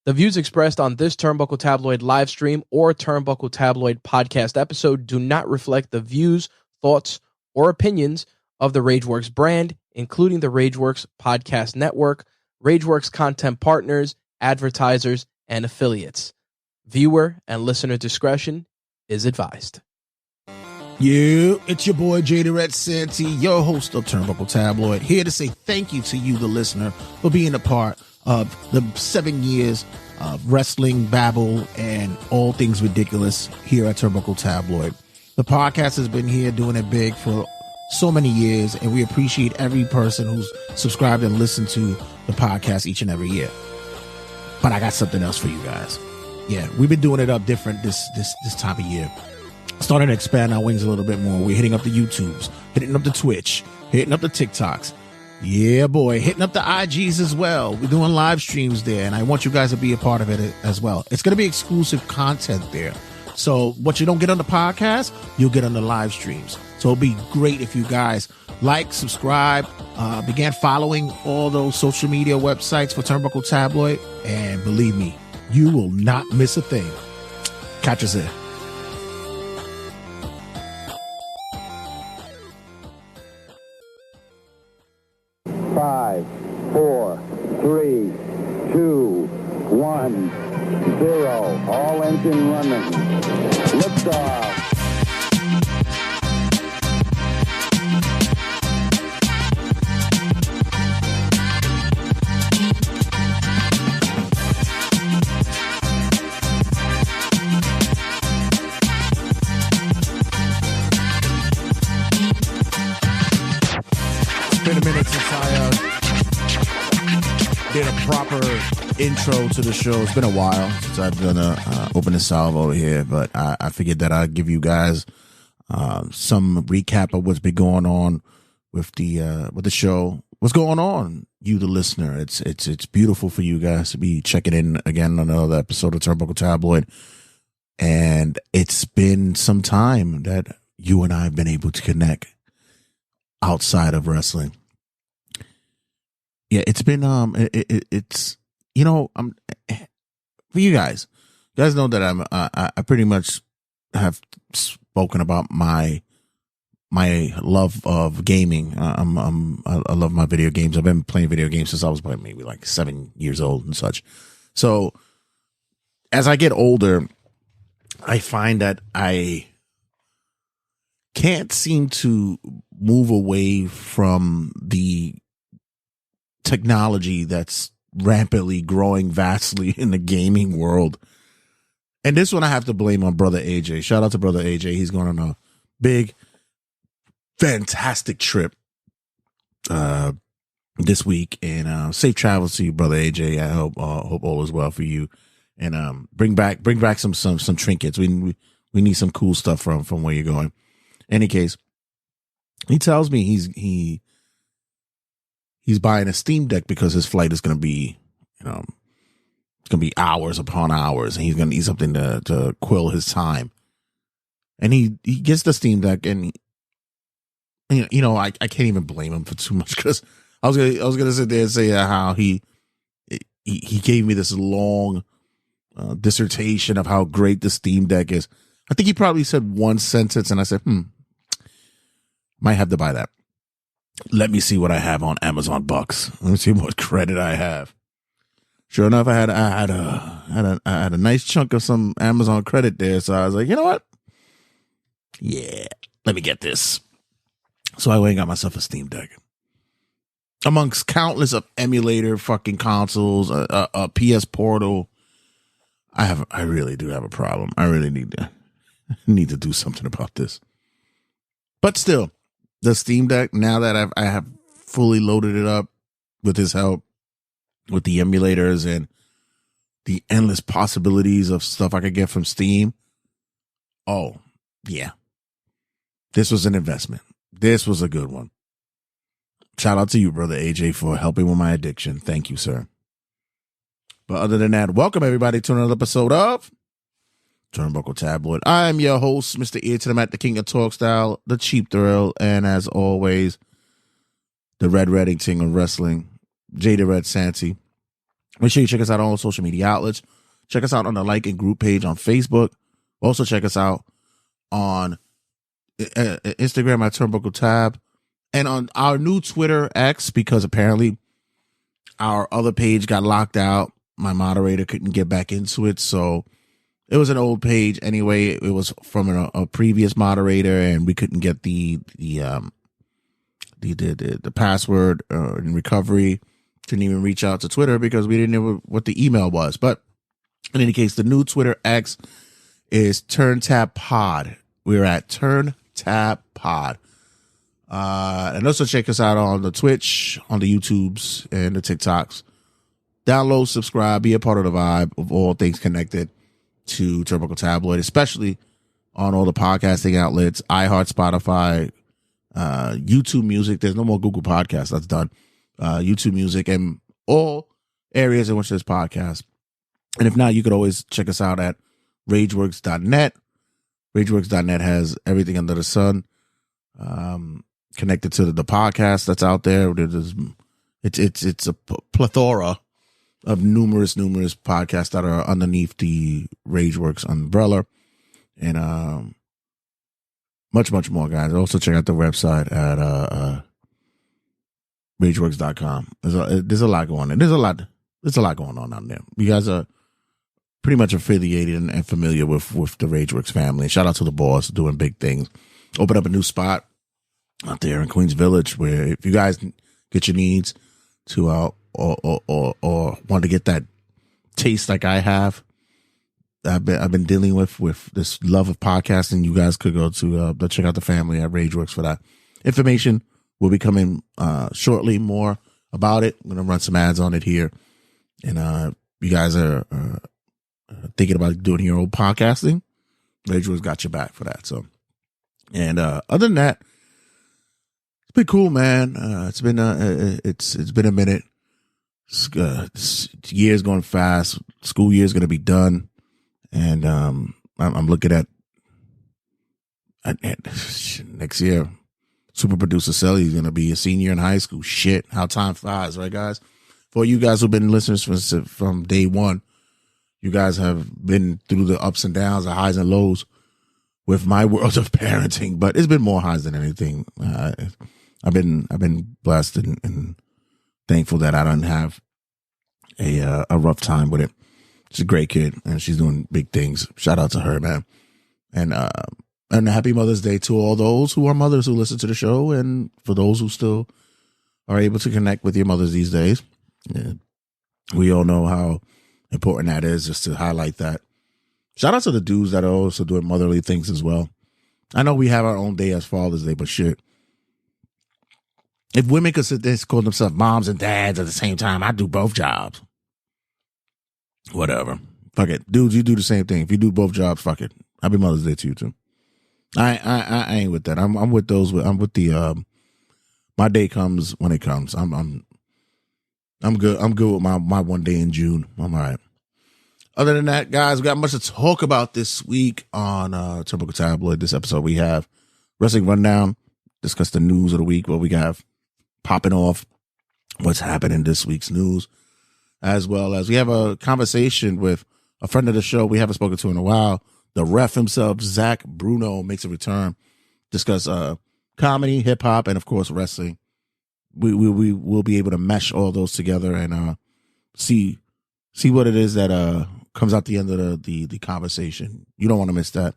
The views expressed on this Turnbuckle Tabloid live stream or Turnbuckle Tabloid podcast episode do not reflect the views, thoughts, or opinions of the Rageworks brand, including the Rageworks Podcast Network, Rageworks content partners, advertisers, and affiliates. Viewer and listener discretion is advised. It's your boy Jada Red Santee, your host of Turnbuckle Tabloid, here to say thank you to you, the listener, for being a part of the 7 years of wrestling, babble, and all things ridiculous here at Turnbuckle Tabloid. The podcast has been here doing it big for so many years, and we appreciate every person who's subscribed and listened to the podcast each and every year. But I got something else for you guys. Yeah, we've been doing it up different this time of year. Starting to expand our wings a little bit more. We're hitting up the YouTubes, hitting up the Twitch, hitting up the TikToks. Yeah, boy, hitting up the IGs as well. We're doing live streams there, and I want you guys to be a part of it as well. It's going to be exclusive content there. So what you don't get on the podcast, you'll get on the live streams. So it'll be great if you guys like, subscribe, began following all those social media websites for Turnbuckle Tabloid, and believe me, you will not miss a thing. Catch us there. Five, four, three, two, 1, 0. All engine running. Liftoff. It's been a minute since I did a proper intro to the show. It's been a while since I've done a open a salve over here, but I figured that I'd give you guys some recap of what's been going on with the show. What's going on, you the listener? It's beautiful for you guys to be checking in again on another episode of Turnbuckle Tabloid, and it's been some time that you and I have been able to connect outside of wrestling. Yeah, it's been it's for you guys. You guys know that I pretty much have spoken about my love of gaming. I love my video games. I've been playing video games since I was maybe like 7 years old and such. So as I get older, I find that I can't seem to move away from the technology that's rampantly growing vastly in the gaming world. And this one I have to blame on Brother AJ. Shout out to Brother AJ. He's going on a big, fantastic trip this week. And safe travels to you, Brother AJ. I hope all is well for you. And bring back some trinkets. We need some cool stuff from where you're going. Any case, he tells me he's buying a Steam Deck because his flight is going to be, it's going to be hours upon hours, and he's going to need something to quill his time. And he gets the Steam Deck, and I can't even blame him for too much, because I was gonna sit there and say how he gave me this long dissertation of how great the Steam Deck is. I think he probably said one sentence, and I said, might have to buy that. Let me see what I have on Amazon Bucks. Let me see what credit I have. Sure enough, I had a nice chunk of some Amazon credit there. So I was like, you know what? Yeah, let me get this. So I went and got myself a Steam Deck. Amongst countless of emulator fucking consoles, a PS Portal, I really do have a problem. I really need to do something about this. But still, the Steam Deck, now that I have fully loaded it up with his help, with the emulators and the endless possibilities of stuff I could get from Steam. Oh, yeah. This was an investment. This was a good one. Shout out to you, Brother AJ, for helping with my addiction. Thank you, sir. But other than that, welcome everybody to another episode of Turnbuckle Tabloid. I am your host, Mr. Ear to the Mat, the King of Talk Style, the Cheap Thrill, and as always, the Red Reddington of wrestling, Jada Red Santee. Make sure you check us out on all social media outlets. Check us out on the like and group page on Facebook. Also check us out on Instagram at Turnbuckle Tab, and on our new Twitter X, because apparently our other page got locked out. My moderator couldn't get back into it, so it was an old page anyway. It was from a previous moderator, and we couldn't get the password in recovery. Couldn't even reach out to Twitter because we didn't know what the email was. But in any case, the new Twitter X is TurnTab Pod. We're at TurnTab Pod. And also check us out on the Twitch, on the YouTubes, and the TikToks. Download, subscribe, be a part of the vibe of all things connected to Turnbuckle Tabloid, especially on all the podcasting outlets, iHeart, Spotify, YouTube Music. There's no more Google Podcasts. That's done. YouTube Music, and all areas in which there's podcasts. And if not, you could always check us out at rageworks.net. Rageworks.net has everything under the sun connected to the podcast that's out there. It's a plethora of numerous podcasts that are underneath the Rageworks umbrella, and much more, guys. Also check out the website at rageworks.com. There's a lot going on. There's a lot going on out there. You guys are pretty much affiliated and familiar with the Rageworks family. Shout out to the boss doing big things. Open up a new spot out there in Queens Village, where if you guys get your needs to or want to get that taste like I have, I've been dealing with this love of podcasting, you guys could go to check out the family at Rageworks for that. Information will be coming shortly, more about it. I'm gonna run some ads on it here, and you guys are thinking about doing your own podcasting, Rageworks got your back for that. So, and other than that, it's been cool, man. It's been a minute. Year's going fast. School year's gonna be done, and I'm looking at next year. Super producer Sally is gonna be a senior in high school. Shit, how time flies, right, guys? For you guys who've been listeners from day one, you guys have been through the ups and downs, the highs and lows with my world of parenting, but it's been more highs than anything. I've been blessed and thankful that I don't have a rough time with it. She's a great kid, and she's doing big things. Shout out to her, man. And happy Mother's Day to all those who are mothers who listen to the show, and for those who still are able to connect with your mothers these days. Yeah. We all know how important that is, just to highlight that. Shout out to the dudes that are also doing motherly things as well. I know we have our own day as Father's Day, but shit, if women could sit there and call themselves moms and dads at the same time, I'd do both jobs. Whatever. Fuck it. Dudes, you do the same thing. If you do both jobs, fuck it. Happy Mother's Day to you too. I ain't with that. I'm with those. I'm with the my day comes when it comes. I'm good. I'm good with my one day in June. I'm all right. Other than that, guys, we got much to talk about this week on Turnbuckle Tabloid. This episode we have Wrestling Rundown, discuss the news of the week, what we have popping off, what's happening this week's news, as well as we have a conversation with a friend of the show we haven't spoken to in a while. The ref himself, Zach Bruno, makes a return. Discuss comedy, hip hop, and of course wrestling. We will be able to mesh all those together and see what it is that comes out the end of the conversation. You don't want to miss that,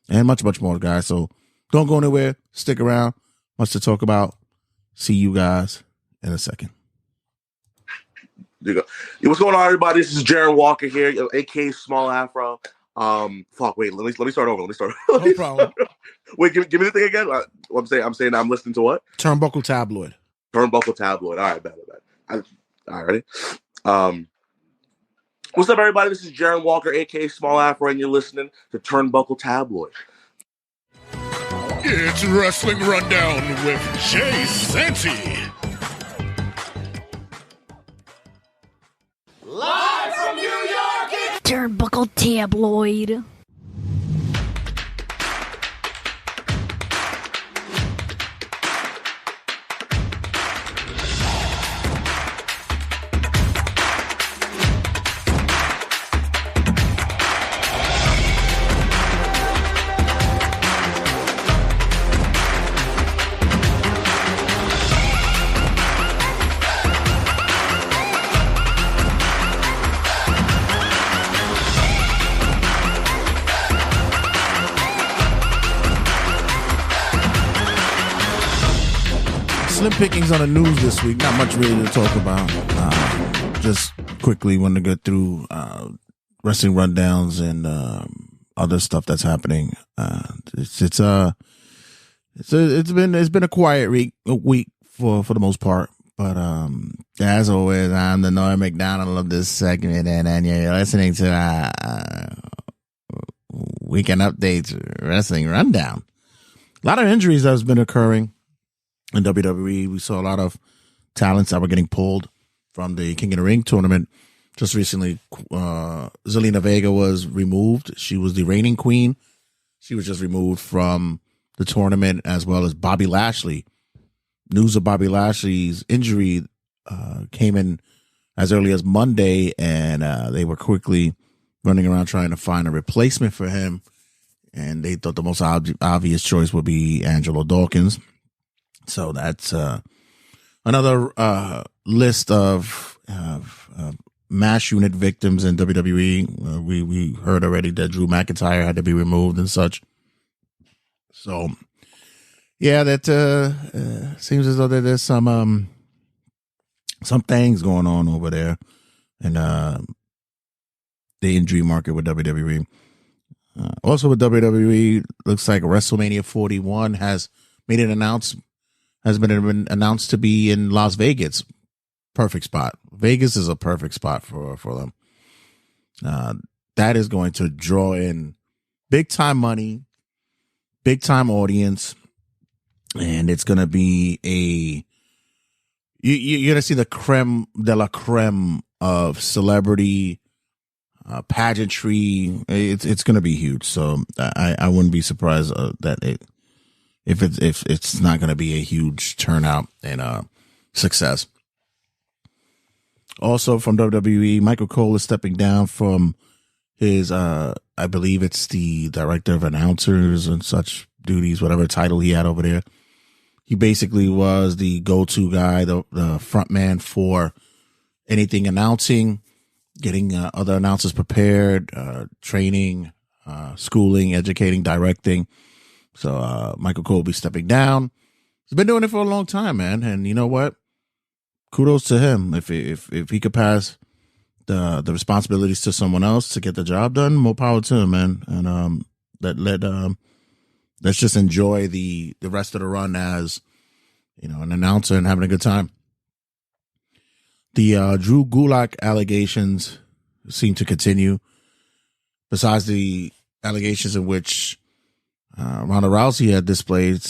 and much more, guys. So don't go anywhere. Stick around. Much to talk about. See you guys in a second. There you go. Hey, what's going on, everybody? This is Jaron Walker here, aka Small Afro. Wait, let me start over. No problem. Wait, give me the thing again. I'm saying I'm listening to what? Turnbuckle Tabloid. Turnbuckle Tabloid. All right, bad. All right, ready? What's up, everybody? This is Jaron Walker, aka Small Afro, and you're listening to Turnbuckle Tabloid. It's Wrestling Rundown with Jay Santy. Live from New York, it's Turnbuckle Tabloid. slim pickings on the news this week. Not much really to talk about. Just quickly want to go through wrestling rundowns and other stuff that's happening. It's been a quiet week for the most part. But as always, I'm the Norm McDonald of this segment, and you're listening to Weekend Updates Wrestling Rundown. A lot of injuries that has been occurring in WWE. We saw a lot of talents that were getting pulled from the King of the Ring tournament. Just recently, Zelina Vega was removed. She was the reigning queen. She was just removed from the tournament, as well as Bobby Lashley. News of Bobby Lashley's injury came in as early as Monday, and they were quickly running around trying to find a replacement for him. And they thought the most obvious choice would be Angelo Dawkins. So that's another list of MASH unit victims in WWE. We heard already that Drew McIntyre had to be removed and such. So, yeah, that seems as though there's some things going on over there in the injury market with WWE. Also with WWE, looks like WrestleMania 41 has been announced to be in Las Vegas. Perfect spot. Vegas is a perfect spot for them. That is going to draw in big time money, big time audience, and it's going to be you're going to see the creme de la creme of celebrity pageantry. It's going to be huge. So I wouldn't be surprised that if it's not going to be a huge turnout and success. Also from WWE, Michael Cole is stepping down from his I believe it's the director of announcers and such duties, whatever title he had over there. He basically was the go-to guy, the front man for anything announcing, getting other announcers prepared, training, schooling, educating, directing. So Michael Cole will be stepping down. He's been doing it for a long time, man. And you know what? Kudos to him. If he could pass the responsibilities to someone else to get the job done, more power to him, man. And let's just enjoy the rest of the run as, you know, an announcer and having a good time. The Drew Gulak allegations seem to continue. Besides the allegations in which Ronda Rousey had displayed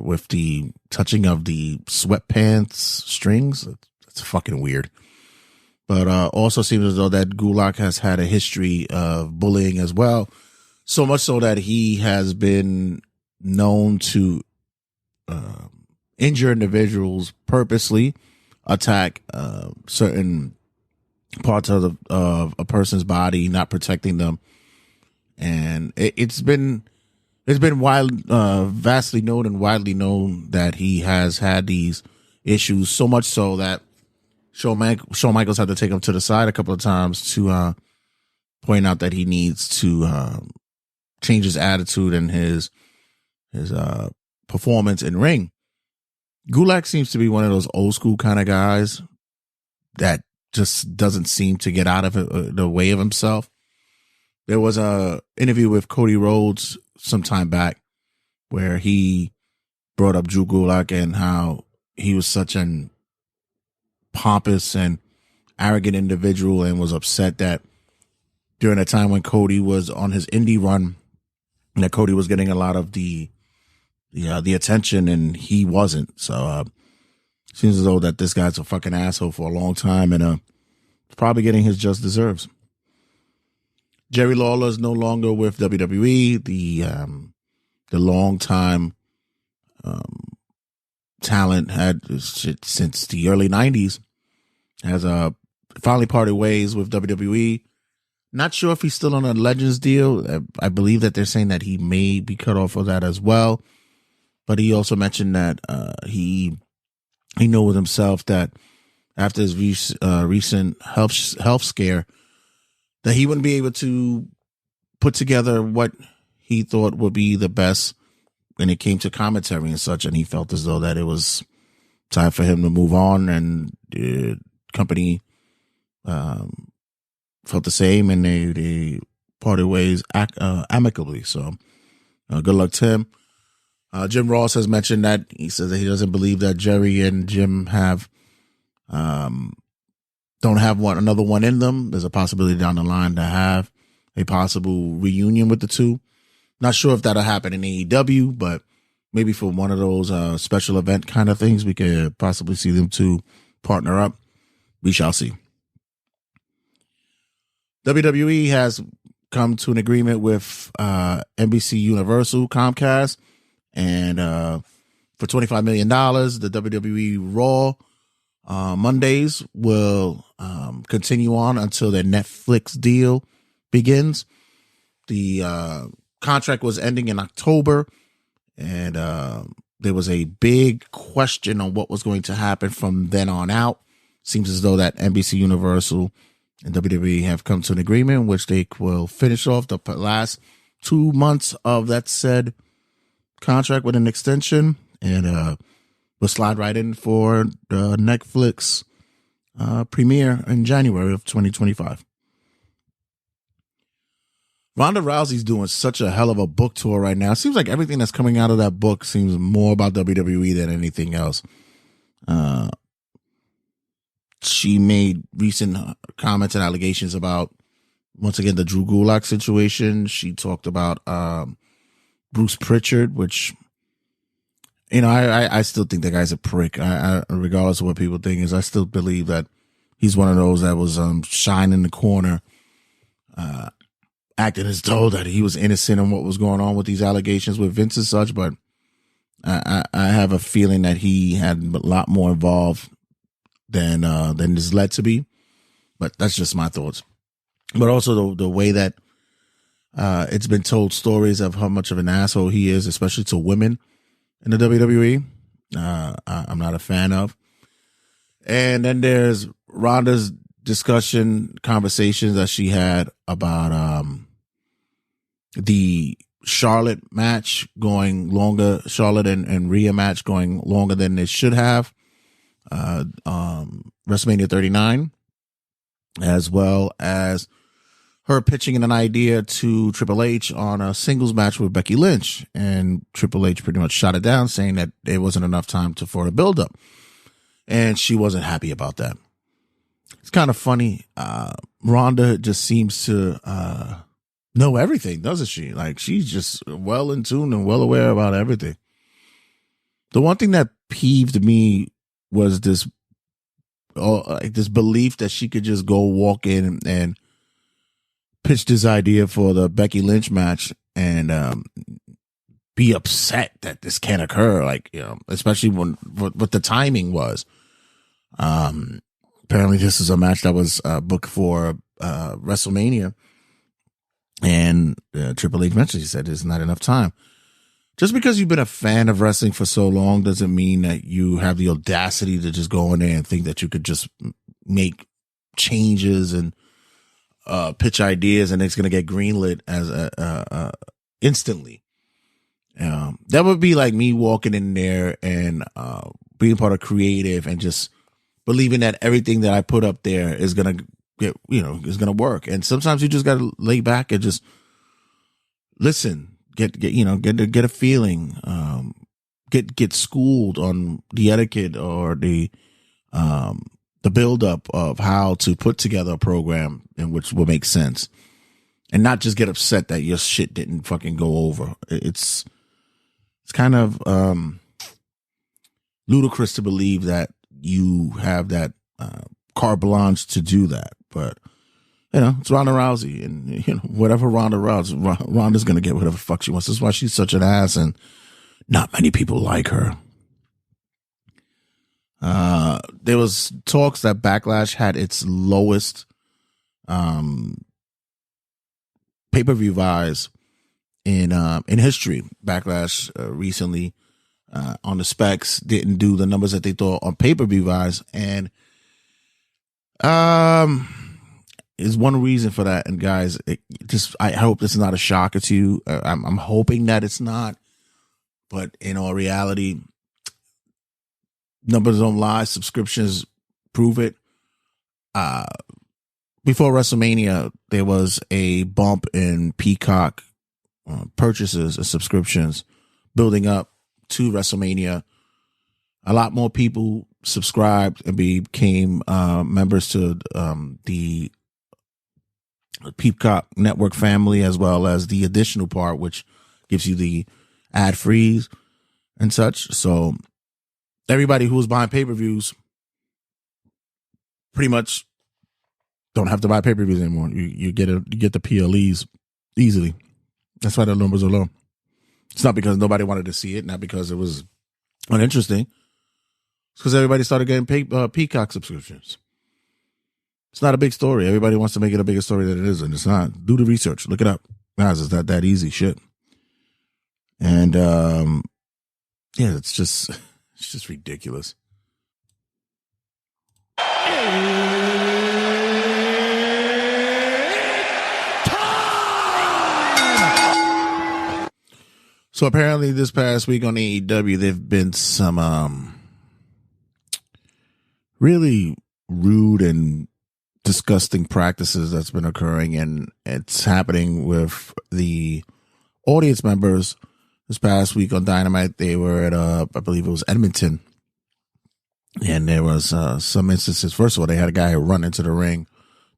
with the touching of the sweatpants strings. It's fucking weird. But also seems as though that Gulak has had a history of bullying as well. So much so that he has been known to injure individuals purposely, attack certain parts of a person's body, not protecting them. And it's been vastly known and widely known that he has had these issues, so much so that Shawn Michaels had to take him to the side a couple of times to point out that he needs to change his attitude and his performance in ring. Gulak seems to be one of those old school kind of guys that just doesn't seem to get out of the way of himself. There was a interview with Cody Rhodes some time back where he brought up Drew Gulak and how he was such an pompous and arrogant individual, and was upset that during a time when Cody was on his indie run, that Cody was getting a lot of the attention and he wasn't. So seems as though that this guy's a fucking asshole for a long time, and probably getting his just deserves. Jerry Lawler is no longer with WWE. The long time talent had since the early 90s has finally parted ways with WWE. Not sure if he's still on a Legends deal. I believe that they're saying that he may be cut off of that as well. But he also mentioned that he knew with himself that after his recent health scare, that he wouldn't be able to put together what he thought would be the best when it came to commentary and such. And he felt as though that it was time for him to move on, and the company felt the same, and they parted ways amicably. So good luck to him. Jim Ross has mentioned that he says that he doesn't believe that Jerry and Jim have don't have another one in them. There's a possibility down the line to have a possible reunion with the two. Not sure if that'll happen in AEW, but maybe for one of those special event kind of things, we could possibly see them two partner up. We shall see. WWE has come to an agreement with NBC Universal, Comcast, and for $25 million, the WWE Raw Mondays will continue on until their Netflix deal begins. The contract was ending in October, and there was a big question on what was going to happen from then on out. Seems as though that NBC Universal and WWE have come to an agreement in which they will finish off the last 2 months of that said contract with an extension, and we'll slide right in for the Netflix premiere in January of 2025. Ronda Rousey's doing such a hell of a book tour right now. It seems like everything that's coming out of that book seems more about WWE than anything else. She made recent comments and allegations about, once again, the Drew Gulak situation. She talked about Bruce Pritchard, which, you know, I still think that guy's a prick. I regardless of what people think, I still believe that he's one of those that was shying in the corner, acting as though that he was innocent in what was going on with these allegations with Vince and such. But I have a feeling that he had a lot more involved than is led to be. But that's just my thoughts. But also the way that it's been told stories of how much of an asshole he is, especially to women in the WWE, I'm not a fan of. And then there's Ronda's conversations that she had about the Charlotte match going longer, Charlotte and Rhea match going longer than it should have. WrestleMania 39, as well as her pitching in an idea to Triple H on a singles match with Becky Lynch, and Triple H pretty much shot it down, saying that there wasn't enough time for a build-up, and she wasn't happy about that. It's kind of funny. Ronda just seems to know everything, doesn't she? Like, she's just well in tune and well aware about everything. The one thing that peeved me was this belief that she could just go walk in and pitch this idea for the Becky Lynch match and be upset that this can't occur. Like, you know, especially when what the timing was. Apparently this is a match that was booked for WrestleMania, and Triple H mentioned, he said there's not enough time. Just because you've been a fan of wrestling for so long doesn't mean that you have the audacity to just go in there and think that you could just make changes and pitch ideas and it's going to get greenlit as instantly. That would be like me walking in there and being part of creative and just believing that everything that I put up there is going to get, is going to work. And sometimes you just got to lay back and just listen. Get a feeling, get schooled on the etiquette or the build up of how to put together a program in which will make sense, and not just get upset that your shit didn't fucking go over. It's kind of ludicrous to believe that you have that carte blanche to do that, but. It's Ronda Rousey, and whatever Ronda's gonna get whatever the fuck she wants. That's why she's such an ass, and not many people like her. There was talks that Backlash had its lowest pay-per-view buys in history. Backlash recently on the specs didn't do the numbers that they thought on pay-per-view buys, and is one reason for that. And guys, I hope this is not a shocker to you. I'm hoping that it's not, but in all reality, Numbers don't lie. Subscriptions prove it. Before WrestleMania, there was a bump in Peacock purchases and subscriptions building up to WrestleMania. A lot more people subscribed and became members to the Peacock Network family, as well as the additional part, which gives you the ad frees and such. So everybody who was buying pay-per-views pretty much don't have to buy pay-per-views anymore. You get the PLEs easily. That's why the numbers are low. It's not because nobody wanted to see it, not because it was uninteresting. It's because everybody started getting Peacock subscriptions. It's not a big story. Everybody wants to make it a bigger story than it is, and it's not. Do the research. Look it up. Guys, it's not that easy shit. And yeah, it's just ridiculous. So apparently this past week on AEW, there've been some really rude and disgusting practices that's been occurring, and it's happening with the audience members. This past week on Dynamite, they were at I believe it was Edmonton, and there was some instances. First of all, they had a guy run into the ring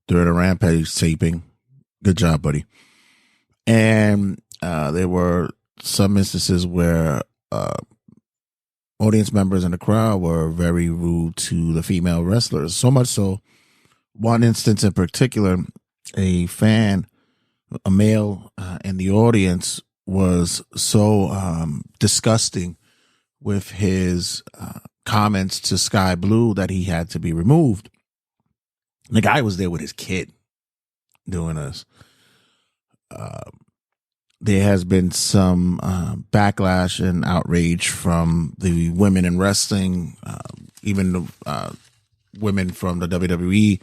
during a Rampage taping. Good job, buddy. And there were some instances where audience members in the crowd were very rude to the female wrestlers. So much so, one instance in particular, a fan, a male in the audience, was so disgusting with his comments to Sky Blue that he had to be removed. And the guy was there with his kid doing this. There has been some backlash and outrage from the women in wrestling. Even the women from the WWE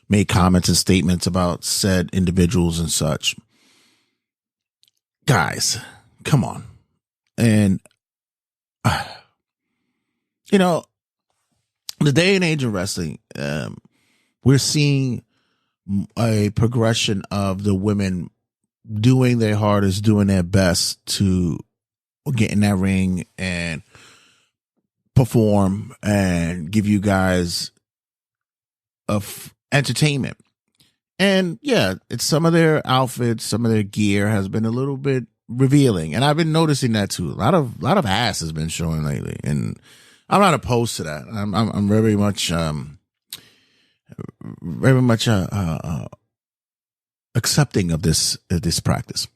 made comments and statements about said individuals and such. Guys, come on. And, you know, the day and age of wrestling, we're seeing a progression of the women doing their hardest, doing their best to get in that ring and perform and give you guys entertainment. And yeah, it's some of their outfits, some of their gear has been a little bit revealing, and I've been noticing that too. A lot of ass has been showing lately, and I'm not opposed to that. I'm very much accepting of this practice.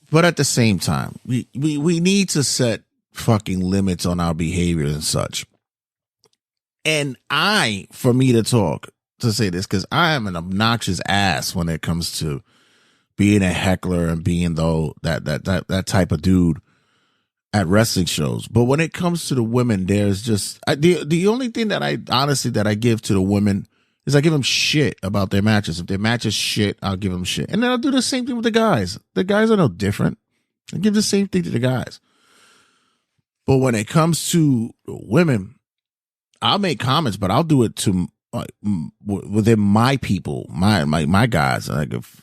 But at the same time, we need to set fucking limits on our behavior and such. And for me to talk, to say this, because I am an obnoxious ass when it comes to being a heckler and being that type of dude at wrestling shows. But when it comes to the women, there's just the only thing that I give to the women is I give them shit about their matches. If their match is shit, I'll give them shit. And then I'll do the same thing with the guys. The guys are no different. I give the same thing to the guys. But when it comes to women, I'll make comments, but I'll do it to within my people, my guys. Like if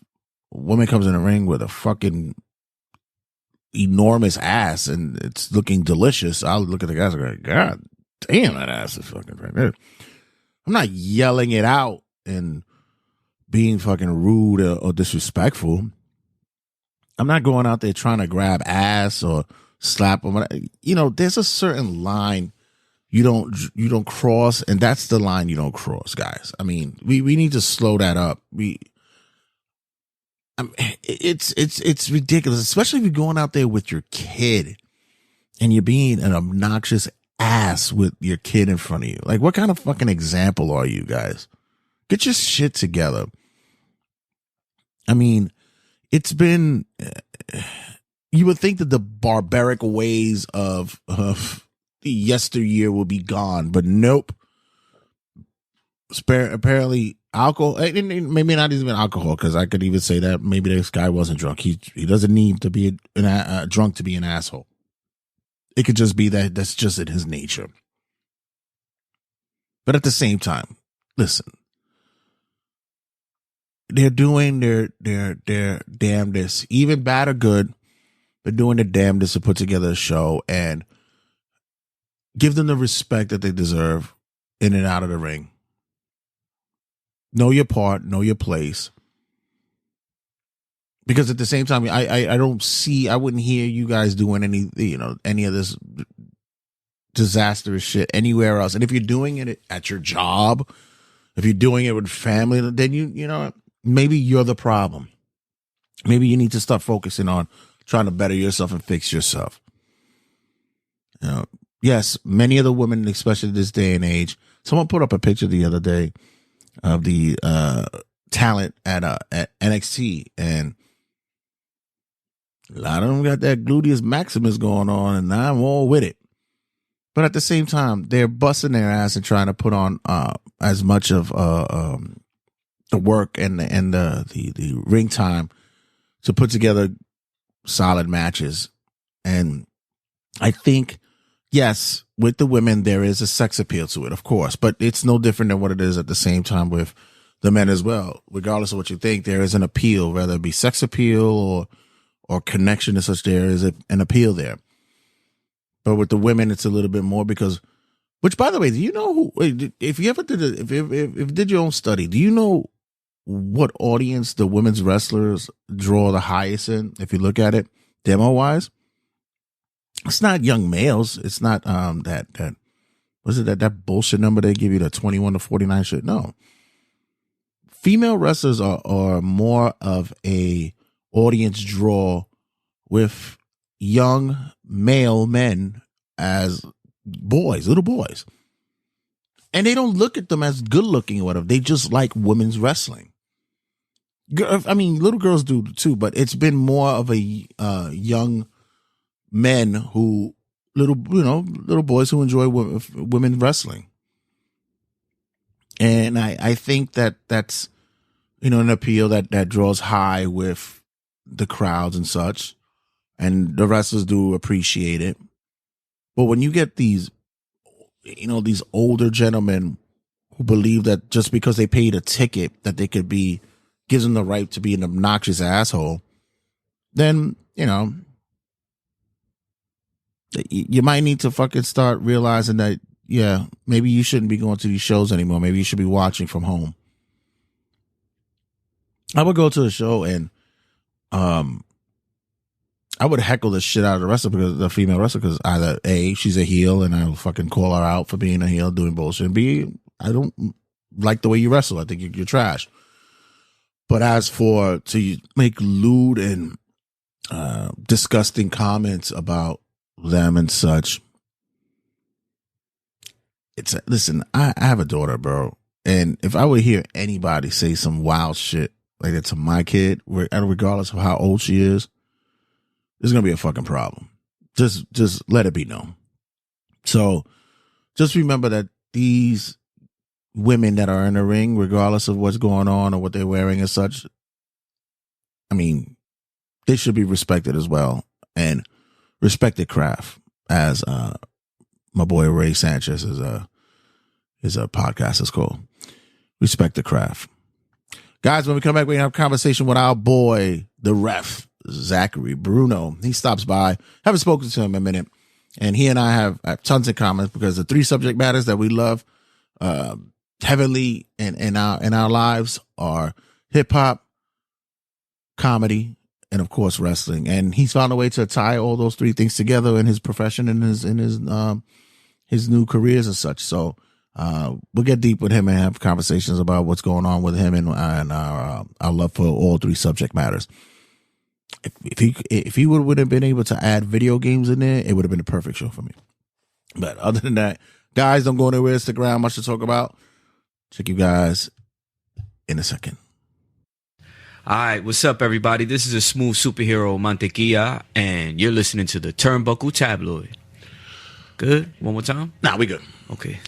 a woman comes in the ring with a fucking enormous ass and it's looking delicious, I'll look at the guys and go, God damn, that ass is fucking right there. I'm not yelling it out and being fucking rude or disrespectful. I'm not going out there trying to grab ass or slap them. You know, there's a certain line you don't cross, and that's the line you don't cross, guys. I mean, we need to slow that up. It's ridiculous, especially if you're going out there with your kid and you're being an obnoxious ass with your kid in front of you. Like, what kind of fucking example are you guys? Get your shit together. I mean, it's been, you would think that the barbaric ways of yesteryear will be gone, but nope. Apparently alcohol, maybe not even alcohol, because I could even say that maybe this guy wasn't drunk. He doesn't need to be drunk to be an asshole. It could just be that's just in his nature. But at the same time, listen, they're doing their damnedest, even bad or good. They're doing their damnedest to put together a show and give them the respect that they deserve in and out of the ring. Know your part, know your place. Because at the same time, I wouldn't hear you guys doing any of this disastrous shit anywhere else. And if you're doing it at your job, if you're doing it with family, then you know, maybe you're the problem. Maybe you need to start focusing on trying to better yourself and fix yourself. You know, yes, many of the women, especially this day and age, someone put up a picture the other day of the talent at NXT, and a lot of them got that gluteus maximus going on, and I'm all with it. But at the same time, they're busting their ass and trying to put on as much of the work and the ring time to put together solid matches. And I think, yes, with the women, there is a sex appeal to it, of course, but it's no different than what it is at the same time with the men as well. Regardless of what you think, there is an appeal, whether it be sex appeal or connection and such. There is an appeal there. But with the women, it's a little bit more because, which, by the way, do you know who, if you ever did if did your own study, do you know what audience the women's wrestlers draw the highest in? If you look at it demo wise, it's not young males. It's not that bullshit number they give you, the 21 to 49 shit. No, female wrestlers are more of a audience draw with young male men as boys, little boys. And they don't look at them as good looking or whatever. They just like women's wrestling. I mean, little girls do too, but it's been more of a young men who, little boys who enjoy women wrestling. And I think that's, an appeal that draws high with the crowds and such. And the wrestlers do appreciate it. But when you get these older gentlemen who believe that just because they paid a ticket that they could be, gives them the right to be an obnoxious asshole, then, you might need to fucking start realizing that, yeah, maybe you shouldn't be going to these shows anymore. Maybe you should be watching from home. I would go to a show and, I would heckle the shit out of the wrestler, because the female wrestler, because either A, she's a heel and I'll fucking call her out for being a heel, doing bullshit, and B, I don't like the way you wrestle. I think you're trash. But as for to make lewd and disgusting comments about them and such, listen, I have a daughter, bro, and if I would hear anybody say some wild shit like that to my kid, regardless of how old she is, there's going to be a fucking problem. Just let it be known. So just remember that these women that are in the ring, regardless of what's going on or what they're wearing and such, I mean, they should be respected as well, and respect their craft, as my boy Ray Sanchez is a podcast is called. Respect the craft. Guys, when we come back, we have a conversation with our boy, the ref, Zachary Bruno. He stops by. Haven't spoken to him in a minute, and he and I have tons of comments, because the three subject matters that we love heavily in our lives are hip hop, comedy, and of course wrestling. And he's found a way to tie all those three things together in his profession and his new careers and such. So we'll get deep with him and have conversations about what's going on with him and our love for all three subject matters. If he would have been able to add video games in there, it would have been the perfect show for me. But other than that, guys, don't go anywhere. Stick around. Much to talk about. Check you guys in a second. All right, what's up, everybody? This is a smooth superhero, Mantequilla, and you're listening to the Turnbuckle Tabloid. Good? One more time? Nah, we good. Okay.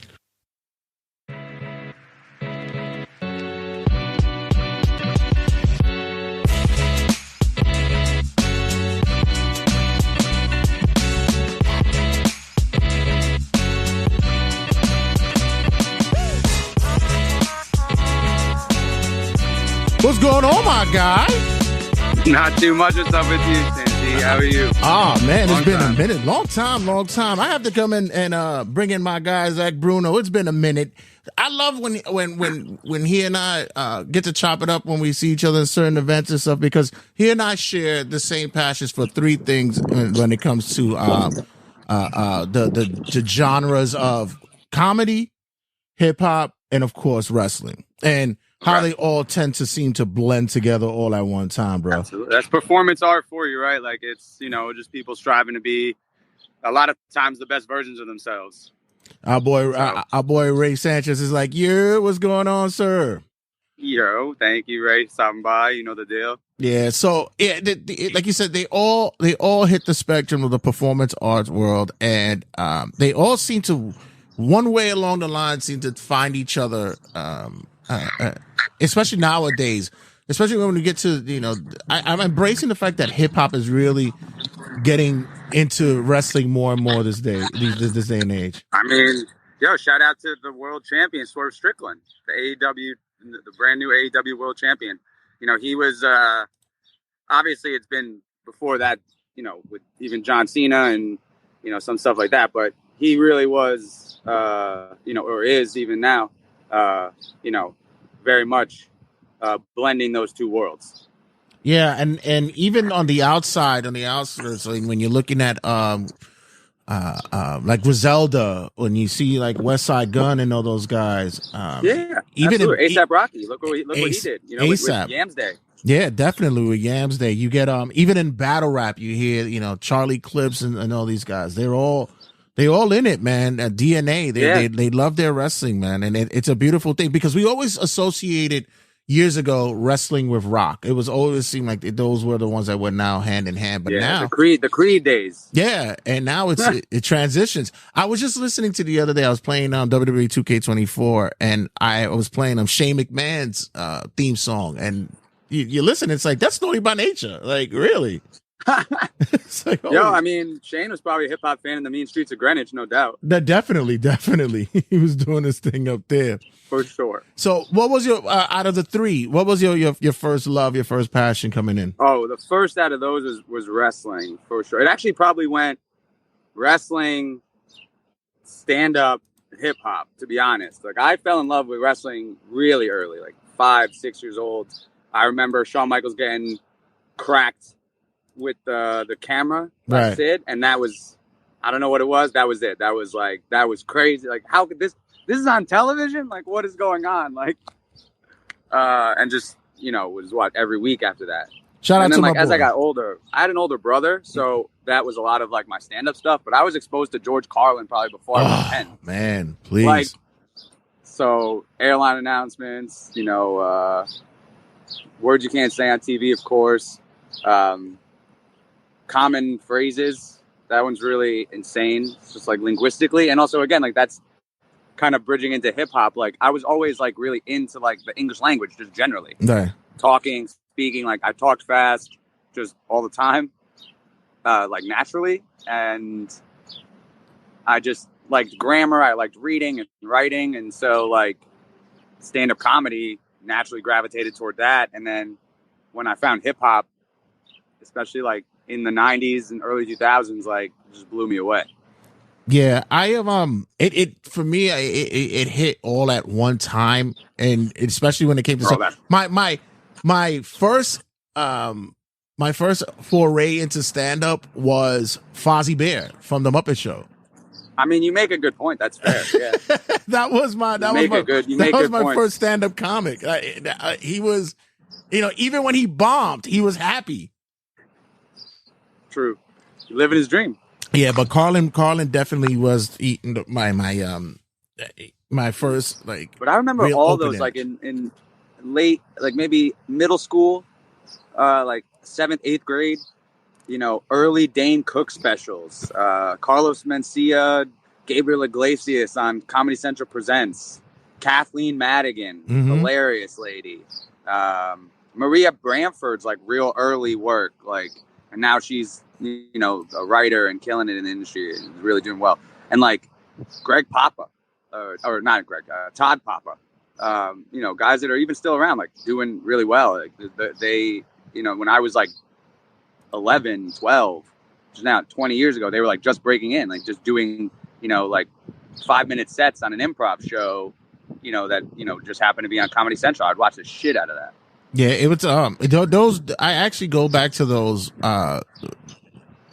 What's going on, my guy? Not too much. What's up with you, Sandy? How are you? Oh, man, it's been time. a minute. Long time. I have to come in and bring in my guy, Zach Bruno. It's been a minute. I love when he and I get to chop it up when we see each other in certain events and stuff, because he and I share the same passions for three things when it comes to the genres of comedy, hip hop, and of course wrestling, and how they all tend to seem to blend together all at one time, bro. Absolutely. That's performance art for you, right? Like, it's, just people striving to be a lot of times the best versions of themselves. Our boy Ray Sanchez is like, yeah, what's going on, sir? Yo, thank you, Ray, stopping by. You know the deal. Yeah, so like you said, they all hit the spectrum of the performance arts world, and they all seem to, one way along the line, seem to find each other. Especially nowadays, especially when we get to, I'm embracing the fact that hip hop is really getting into wrestling more and more this day and age. I mean, shout out to the world champion, Swerve Strickland, the brand new AEW world champion. He was, obviously it's been before that, with even John Cena and, some stuff like that, but he really was, or is even now, very much blending those two worlds. Yeah, and even on the outskirts, like when you're looking at like Griselda, when you see like West Side Gun and all those guys, even ASAP Rocky, look what he did, with Yams Day. Yeah, definitely with Yams Day. You get even in battle rap, you hear Charlie Clips and all these guys. They all in it, man. DNA. They love their wrestling, man, and it's a beautiful thing, because we always associated years ago wrestling with rock. It was always seemed like those were the ones that were now hand in hand. But now the Creed days. Yeah, and now it transitions. I was just listening to the other day. I was playing WWE 2K24, and I was playing Shane McMahon's theme song, and you listen, it's like, that's Naughty by Nature. Like, really? It's like, I mean, Shane was probably a hip hop fan in the mean streets of Greenwich, no doubt. That definitely, he was doing his thing up there for sure. So, what was your out of the three? What was your first love, your first passion coming in? Oh, the first out of those was wrestling, for sure. It actually probably went wrestling, stand up, hip hop. To be honest, like, I fell in love with wrestling really early, like 5-6 years old. I remember Shawn Michaels getting cracked with the camera by Sid, and that was, I don't know what it was. That was it. That was crazy. Like, how could this is on television? Like, what is going on? Like, and just, was what, every week after that. Shout out to my boy. As I got older, I had an older brother, so that was a lot of like my stand-up stuff, but I was exposed to George Carlin probably before I was 10. Man, please. Like, so airline announcements, words you can't say on TV, of course. Common phrases, that one's really insane. It's just like linguistically, and also again, like, that's kind of bridging into hip hop. Like, I was always like really into like the English language, just generally talking, speaking. Like, I talked fast just all the time, like naturally, and I just liked grammar. I liked reading and writing, and so like stand-up comedy naturally gravitated toward that. And then when I found hip hop, especially like in the 90s and early 2000s, like, just blew me away. Yeah, I have for me it hit all at one time, and especially when it came to my first foray into stand up was Fozzie Bear from the Muppet Show. I mean, you make a good point. That's fair. Yeah. that was my first stand up comic. He was, even when he bombed, he was happy. True. Living his dream. Yeah, but Carlin definitely was my first, like. But I remember all those like in late, like maybe middle school, like 7th, 8th grade. Early Dane Cook specials. Carlos Mencia, Gabriel Iglesias on Comedy Central Presents. Kathleen Madigan, hilarious lady. Maria Bamford's like real early work, like. And now she's, a writer and killing it in the industry and really doing well. And like Greg Papa, or not Greg, Todd Papa, guys that are even still around, like doing really well. Like they, when I was like 11, 12, which is now 20 years ago, they were like just breaking in, like just doing, like 5-minute sets on an improv show, that, just happened to be on Comedy Central. I'd watch the shit out of that. Yeah, it was those. I actually go back to those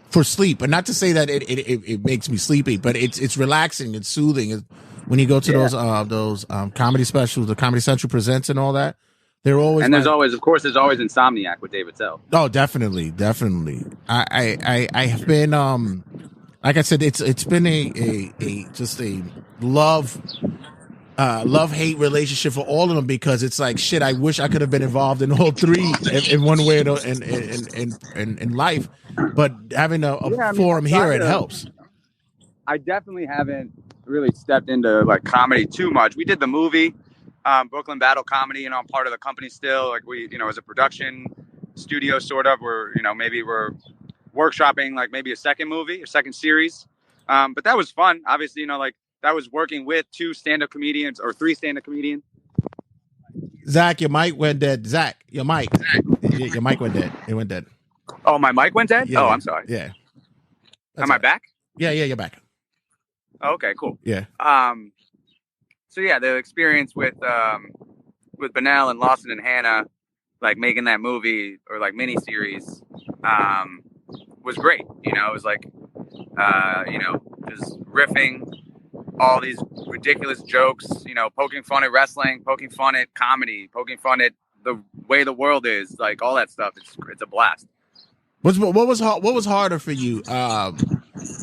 for sleep, and not to say that it makes me sleepy, but it's relaxing, it's soothing. When you go to those comedy specials, the Comedy Central presents and all that, they're always. And there's always Insomniac with David Tell. Oh, definitely. I have been like I said, it's been a just a love-hate relationship for all of them, because it's like, shit, I wish I could have been involved in all three in one way in life, but having a forum here, it helps. I definitely haven't really stepped into like comedy too much. We did the movie, Brooklyn Battle Comedy, I'm part of the company still. Like we, as a production studio, sort of, maybe we're workshopping like maybe a second movie, a second series. But that was fun. Obviously, that was working with 2 stand-up comedians or 3 stand-up comedians. Zach, your mic went dead. Zach, your mic went dead. It went dead. Oh, my mic went dead? Yeah, I'm sorry. Yeah. Am I back? Yeah, you're back. Oh, okay, cool. Yeah. So yeah, the experience with Benel and Lawson and Hannah, like making that movie or like miniseries, was great. It was like, just riffing all these ridiculous jokes, poking fun at wrestling, poking fun at comedy, poking fun at the way the world is, like all that stuff. It's a blast. What was harder for you?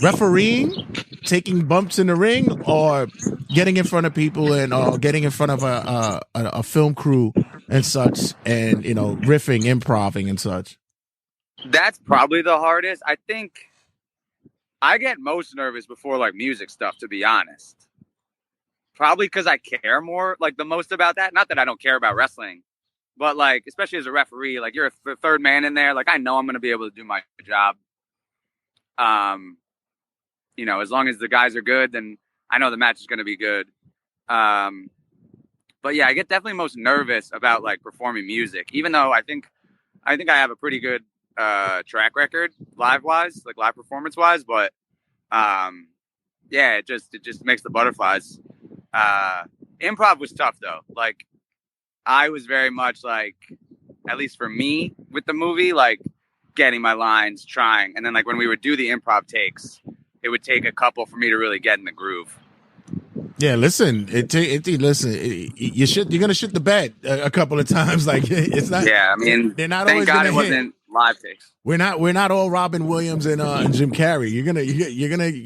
Refereeing, taking bumps in the ring, or getting in front of people and getting in front of a film crew and such, and riffing, improvising and such? That's probably the hardest. I think I get most nervous before like music stuff, to be honest. Probably because I care more, like the most about that. Not that I don't care about wrestling, but like, especially as a referee, like you're a third man in there. Like I know I'm going to be able to do my job. As long as the guys are good, then I know the match is going to be good. But yeah, I get definitely most nervous about like performing music, even though I think I have a pretty good track record live performance wise, but it just makes the butterflies. Improv was tough though. Like I was very much like, at least for me with the movie, like getting my lines, trying, and then like when we would do the improv takes, it would take a couple for me to really get in the groove. Yeah, listen. You're gonna shit the bed a couple of times. Like it's not. Yeah, I mean, they're not thank always God gonna it wasn't live takes. We're not all Robin Williams and Jim Carrey. You're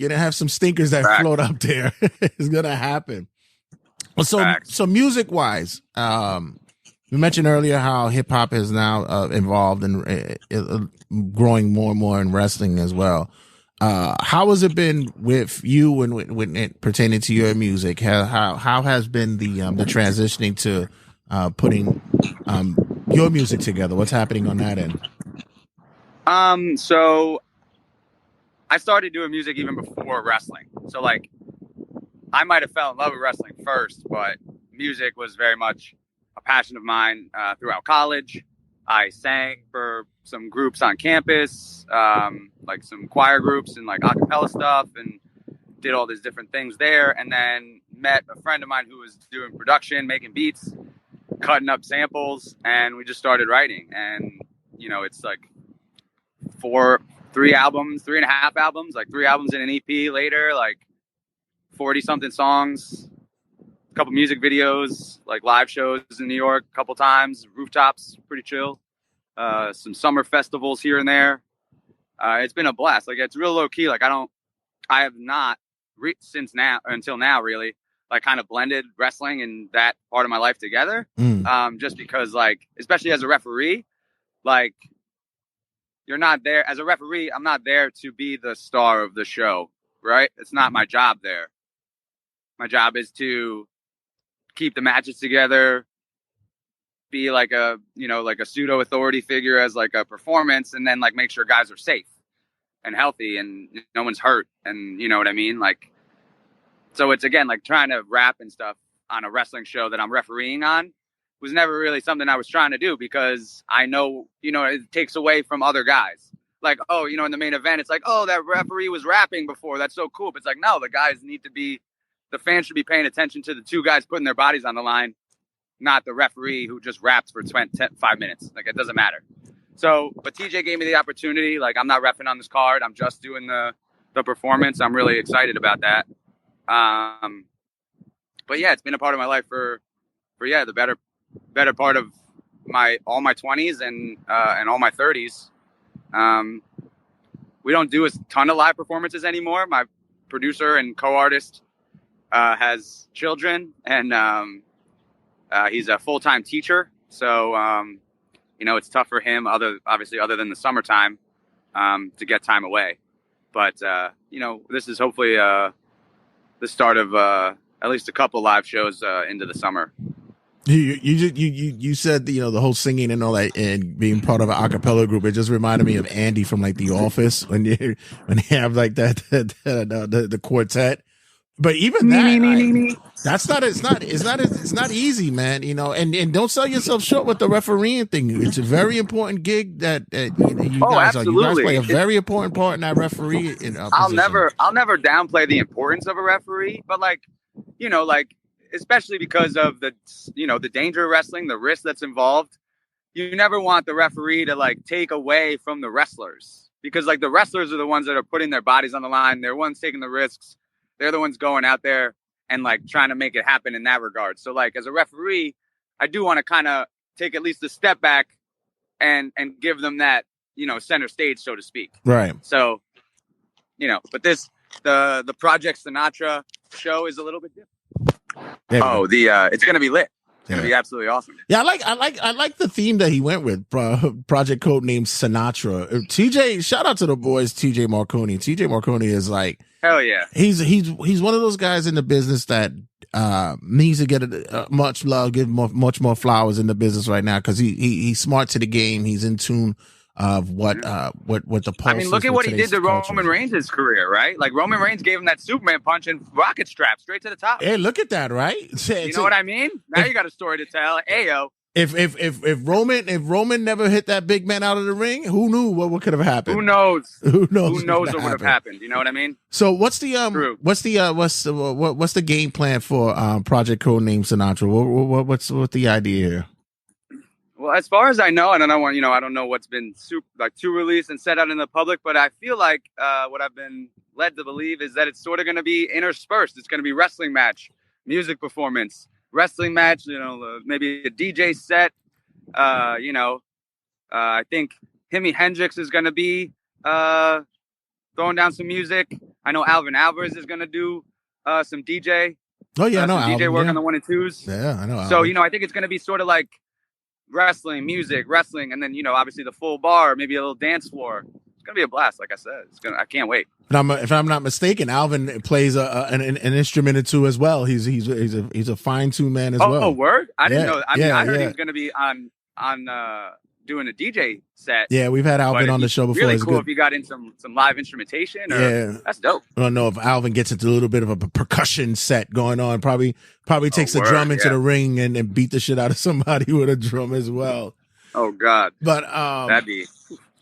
gonna have some stinkers that float up there. It's gonna happen. So music wise, we mentioned earlier how hip hop is now involved in growing more and more in wrestling as well. How has it been with you when it pertaining to your music? How has been the transitioning to putting your music together? What's happening on that end? So I started doing music even before wrestling. So like I might have fell in love with wrestling first, but music was very much a passion of mine throughout college. I sang for some groups on campus, like some choir groups and like a cappella stuff, and did all these different things there. And then met a friend of mine who was doing production, making beats, cutting up samples, and we just started writing. And, it's like 3.5 albums, like 3 albums in an EP later, like 40 something songs, a couple music videos, like live shows in New York a couple times, rooftops, pretty chill. Some summer festivals here and there. It's been a blast. Like it's real low key. Like I have not until now really, like kind of blended wrestling and that part of my life together. Just because like, especially as a referee, like you're not there as a referee. I'm not there to be the star of the show, right? It's not my job there. My job is to keep the matches together, be like a pseudo authority figure as like a performance, and then like make sure guys are safe and healthy and no one's hurt, and you know what I mean? Like, so it's again, like trying to rap and stuff on a wrestling show that I'm refereeing on was never really something I was trying to do, because I know, it takes away from other guys. Like, oh, in the main event, it's like, oh, that referee was rapping before. That's so cool. But it's like, no, the fans should be paying attention to the two guys putting their bodies on the line, not the referee who just raps for 5 minutes. Like, it doesn't matter. So, but TJ gave me the opportunity. Like, I'm not reffing on this card. I'm just doing the performance. I'm really excited about that. But yeah, it's been a part of my life for the better part of all my 20s and all my 30s. We don't do a ton of live performances anymore. My producer and co-artist has children, and he's a full-time teacher. So, it's tough for him, other than the summertime, to get time away. But, this is hopefully the start of at least a couple live shows into the summer. You said, the whole singing and all that and being part of an a cappella group. It just reminded me of Andy from like The Office when they have like that the quartet. But even that, it's not easy, man. And don't sell yourself short with the refereeing thing. It's a very important gig that you guys play a very important part in that referee. I'll never downplay the importance of a referee, but especially because of the danger of wrestling, the risk that's involved. You never want the referee to take away from the wrestlers, because the wrestlers are the ones that are putting their bodies on the line. They're the ones taking the risks. They're the ones going out there and trying to make it happen in that regard. So as a referee, I do want to kind of take at least a step back and give them that, center stage, so to speak. Right. So, but the Project Sinatra show is a little bit different. It's going to be lit. It's going to be absolutely awesome. Yeah, I like the theme that he went with. Project Code named Sinatra. TJ, shout out to the boys. TJ Marconi. TJ Marconi is hell yeah. He's one of those guys in the business that needs to get much love, give much more flowers in the business right now, because he's smart to the game. He's in tune of what the pulse. I mean, look at what he did to Roman Reigns' career, right? Roman Reigns gave him that Superman punch and rocket strap straight to the top. Hey, look at that, right? You know what I mean? Now you got a story to tell. Ayo. If Roman never hit that big man out of the ring, who knew what could have happened? Who knows? Who knows what would have happened? You know what I mean? So what's the game plan for Project Codename Sinatra? What's the idea here? Well, as far as I know, and I don't know what's been too released and set out in the public, but I feel like what I've been led to believe is that it's sort of going to be interspersed. It's going to be wrestling match, music performance, wrestling match, maybe a DJ set. I think Jimi Hendrix is going to be throwing down some music. I know Alvin Alvarez is going to do some DJ. Oh yeah, I know DJ Alvin, work on the 1 and 2s. Yeah, I know. So Alvin. I think it's going to be sort of like wrestling, music, wrestling, and then obviously the full bar, maybe a little dance floor. It's gonna be a blast. Like I said, I can't wait. If I'm not mistaken, Alvin plays an instrument or two as well. He's a fine-tuned man as well. Oh, word! I didn't know. I heard he was gonna be on doing a DJ set. Yeah, we've had Alvin on the show before. Really it's cool good. if you got in some live instrumentation. That's dope. I don't know if Alvin gets into a little bit of a percussion set going on. Probably takes the drum into the ring and beat the shit out of somebody with a drum as well. Oh God! But that'd be.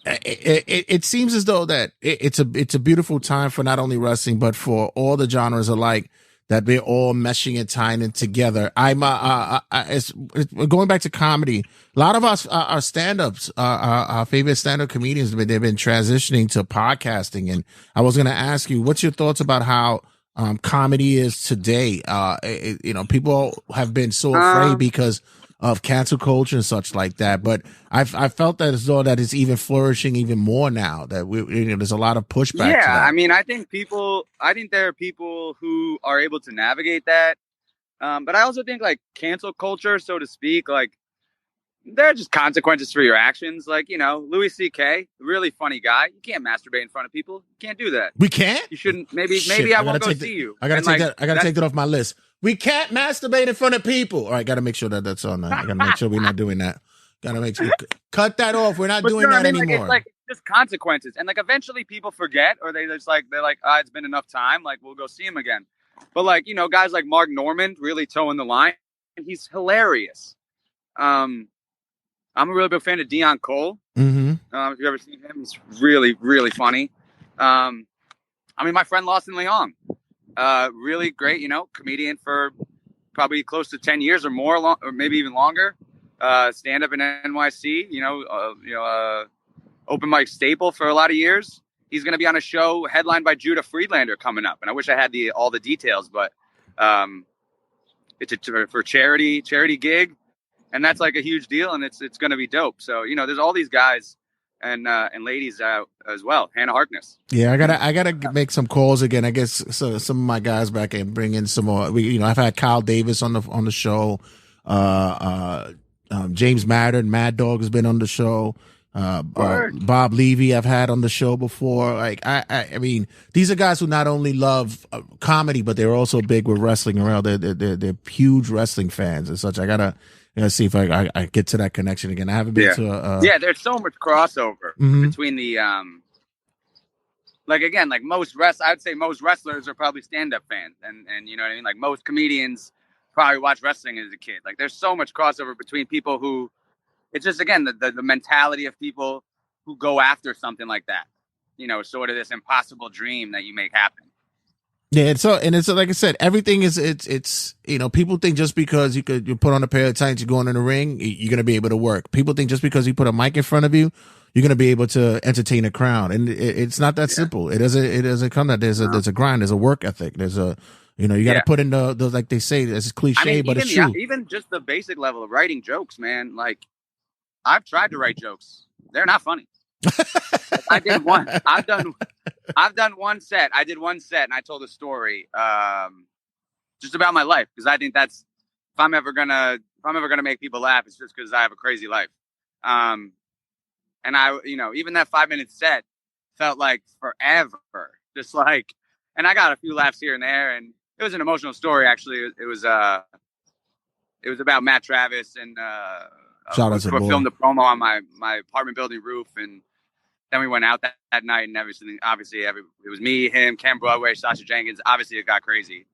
It seems as though that it's a beautiful time for not only wrestling but for all the genres alike, that they're all meshing and tying it together. I'm going back to comedy. A lot of us, our stand-ups, our favorite stand-up comedians, they've been transitioning to podcasting. And I was going to ask you, what's your thoughts about how comedy is today? People have been so afraid because of cancel culture and such like that. But I felt that as though that it's even flourishing even more now, that there's a lot of pushback. Yeah, to that. I mean, I think there are people who are able to navigate that. But I also think cancel culture, so to speak, there are just consequences for your actions. Louis C.K., really funny guy. You can't masturbate in front of people. You can't do that. We can't? You shouldn't. Maybe I won't go see you. I gotta take that off my list. We can't masturbate in front of people. All right, gotta make sure that's on there. I gotta make sure we're not doing that. Gotta make sure cut that off. We're not doing that anymore. It's just consequences, and eventually people forget, or they're like, it's been enough time. We'll go see him again. But like, guys like Mark Normand really towing the line. He's hilarious. I'm a really big fan of Dion Cole. Mm-hmm. If you've ever seen him, he's really, really funny. I mean, my friend Lawson Leong, really great, comedian for probably close to 10 years or more, or maybe even longer. Stand up in NYC, open mic staple for a lot of years. He's going to be on a show headlined by Judah Friedlander coming up. And I wish I had all the details, but it's for charity gig. And that's like a huge deal. And it's going to be dope. So, there's all these guys and ladies out as well. Hannah Harkness. Yeah, I gotta make some calls again. I guess so. Some of my guys back and bring in some more. I've had Kyle Davis on the show. James Madden, Mad Dog has been on the show. Bob Levy I've had on the show before. Like I mean, these are guys who not only love comedy, but they're also big with wrestling around. They're huge wrestling fans and such. I gotta see if I get to that connection again. I haven't been to. There's so much crossover between the like most I'd say most wrestlers are probably stand-up fans, and you know what I mean. Like most comedians probably watch wrestling as a kid. Like there's so much crossover between people who. It's just, again, the mentality of people who go after something like that, sort of this impossible dream that you make happen. Yeah. It's like I said, everything it's people think just because you put on a pair of tights, you're going in the ring, you're going to be able to work. People think just because you put a mic in front of you, you're going to be able to entertain a crowd. And it's not that simple. It doesn't come that there's a grind, there's a work ethic. There's a, you got to put in the, like they say, it's cliche, but it's true. Even just the basic level of writing jokes, man, like, I've tried to write jokes. They're not funny. I did one. I've done one set. I did one set and I told a story just about my life, because I think that's if I'm ever gonna make people laugh, it's just because I have a crazy life. And I, even that 5-minute set felt like forever. Just like, and I got a few laughs here and there, and it was an emotional story. Actually, it was about Matt Travis and. Shout out to we filmed the promo on my apartment building roof, and then we went out that night and everything. Obviously, it was me, him, Cam Broadway, Sasha Jenkins. Obviously, it got crazy.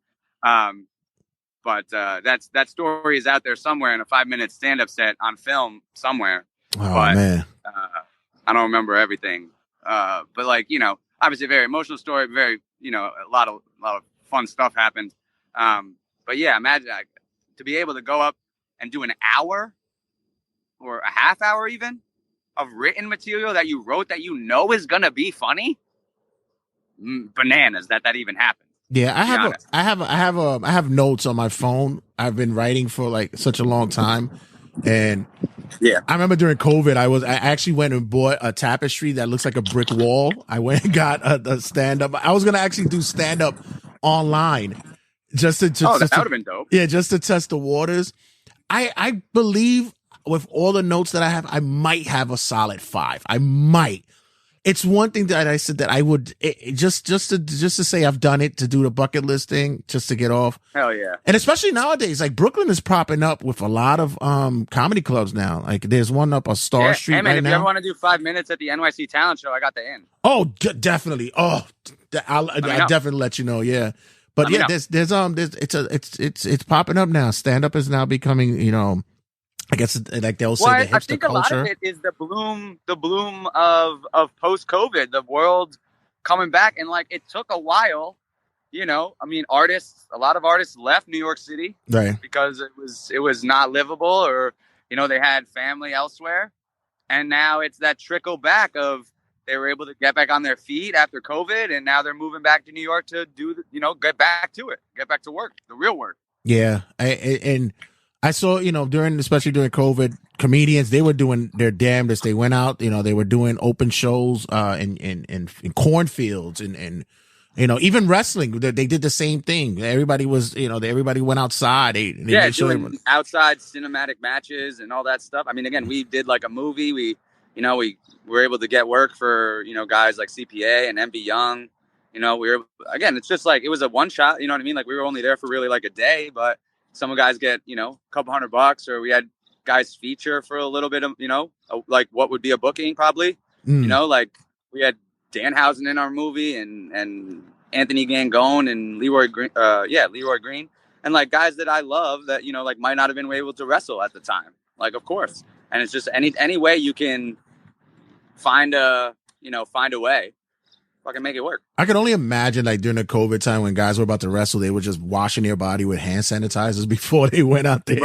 But that story is out there somewhere in a 5-minute stand-up set on film somewhere. Oh, but, man. I don't remember everything. But obviously a very emotional story, very, a lot of fun stuff happened. But yeah, imagine to be able to go up and do an hour or a half hour even of written material that you wrote that is going to be funny. Bananas that even happened. Yeah, I have notes on my phone. I've been writing for like such a long time. And yeah, I remember during COVID, I actually went and bought a tapestry that looks like a brick wall. I went and got a stand up. I was going to actually do stand up online just to that would have been dope. Yeah, just to test the waters. I believe with all the notes that I have, I might have a solid 5. I might. It's one thing that I said that I would just to say I've done it, to do the bucket list thing, just to get off. Hell yeah! And especially nowadays, like Brooklyn is propping up with a lot of comedy clubs now. Like there's one up on Star Street hey man, right if now. You ever want to do 5 minutes at the NYC Talent Show, I got the in. Oh, definitely. Oh, I'll definitely let you know. Yeah, but yeah, it's popping up now. Stand up is now becoming, I guess like they'll say the hipster I think culture. A lot of it is the bloom of post-COVID, the world coming back, and like it took a while. I mean, a lot of artists left New York City because it was not livable, or they had family elsewhere, and now it's that trickle back of they were able to get back on their feet after COVID, and now they're moving back to New York to do get back to it, get back to work, the real work. Yeah, I saw, especially during COVID, comedians, they were doing their damnedest. They went out, they were doing open shows in cornfields and even wrestling. They did the same thing. Everybody was, everybody went outside. They doing outside cinematic matches and all that stuff. I mean, again, we did like a movie. We were able to get work for, guys like CPA and MB Young. It's just like, it was a one shot, you know what I mean? Like we were only there for really like a day, but some guys get, a couple $100, or we had guys feature for a little bit of, like what would be a booking probably, like we had Danhausen in our movie and Anthony Gangone and Leroy Green. Leroy Green. And like guys that I love that, you know, like might not have been able to wrestle at the time. Like, of course. And it's just any way you can find a way, fucking make it work. I can only imagine like during the COVID time when guys were about to wrestle, they were just washing their body with hand sanitizers before they went out there.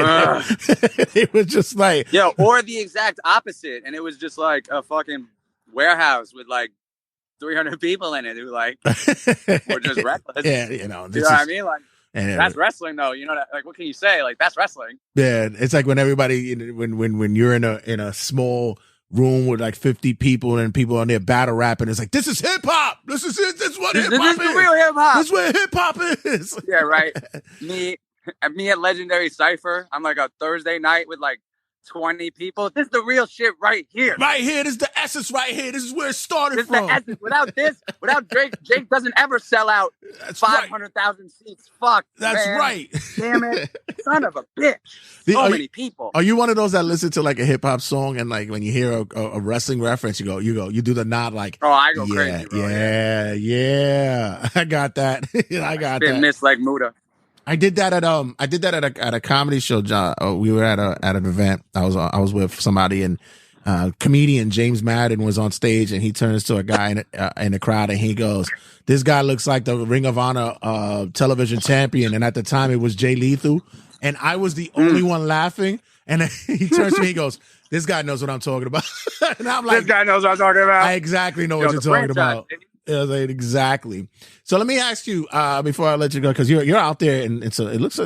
It was just like, or the exact opposite. And it was just like a fucking warehouse with like 300 people in it who like were just reckless. Yeah, you know what I mean? Like, that's wrestling, though. You know, like what can you say? Like that's wrestling. Yeah, it's like when everybody, when you're in a small room with like 50 people and people on there battle rapping, it's like, this is hip hop. This is it. This is what hip hop is. This is real hip hop. This is what hip hop is. Yeah, right. Me at Legendary Cypher. I'm like a Thursday night with like 20 people. This is the real shit right here. Right here. This is the essence right here. This is where it started this from. Is the essence. Without Jake doesn't ever sell out 500,000 seats. Fuck. That's man. right. Damn it. Son of a bitch. So many people. Are you one of those that listen to like a hip hop song and like when you hear a wrestling reference, you do the nod like, oh, I go crazy, bro. Yeah. I got that. I got that. Miss like Muda. I did that at a comedy show, John. We were at an event. I was with somebody, and comedian James Madden was on stage, and he turns to a guy in the crowd, and he goes, "This guy looks like the Ring of Honor television champion." And at the time, it was Jay Lethal, and I was the only one laughing. And he turns to me, he goes, "This guy knows what I'm talking about." And I'm like, "This guy knows what I'm talking about." I exactly know what you're talking about. Exactly. So let me ask you before I let you go, because you're out there, and it looks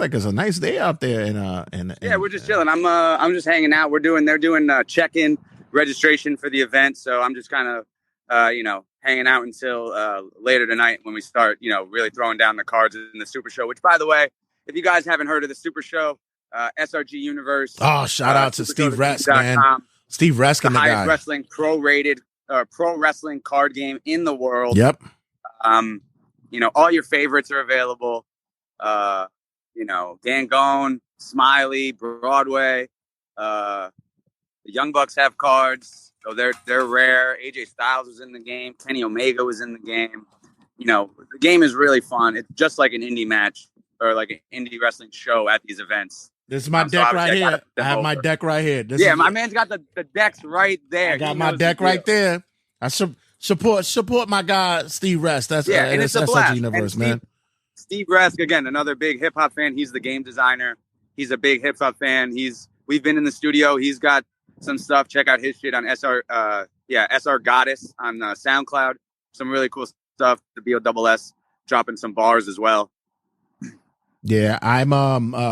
like it's a nice day out there. And we're just chilling. I'm just hanging out. They're doing check-in registration for the event, so I'm just kind of hanging out until later tonight when we start really throwing down the cards in the Super Show. Which, by the way, if you guys haven't heard of the Super Show, SRG Universe. Oh, shout out to Steve Resk, man. Steve Resk, and the highest guy. Wrestling pro-rated. Pro wrestling card game in the world. Yep. All your favorites are available. Gangone, Smiley, Broadway. The Young Bucks have cards, so they're rare. AJ Styles was in the game. Kenny Omega was in the game. The game is really fun. It's just like an indie match or like an indie wrestling show at these events. This is my deck right here. I have my deck right here. My man's got the decks right there. I got my deck right there. I support my guy Steve Resk. And it's a blast. Universe, man. Steve Resk, again, another big hip hop fan. He's the game designer. He's a big hip hop fan. We've been in the studio. He's got some stuff. Check out his shit on SR Goddess on SoundCloud. Some really cool stuff. The BOSS dropping some bars as well. Yeah, I'm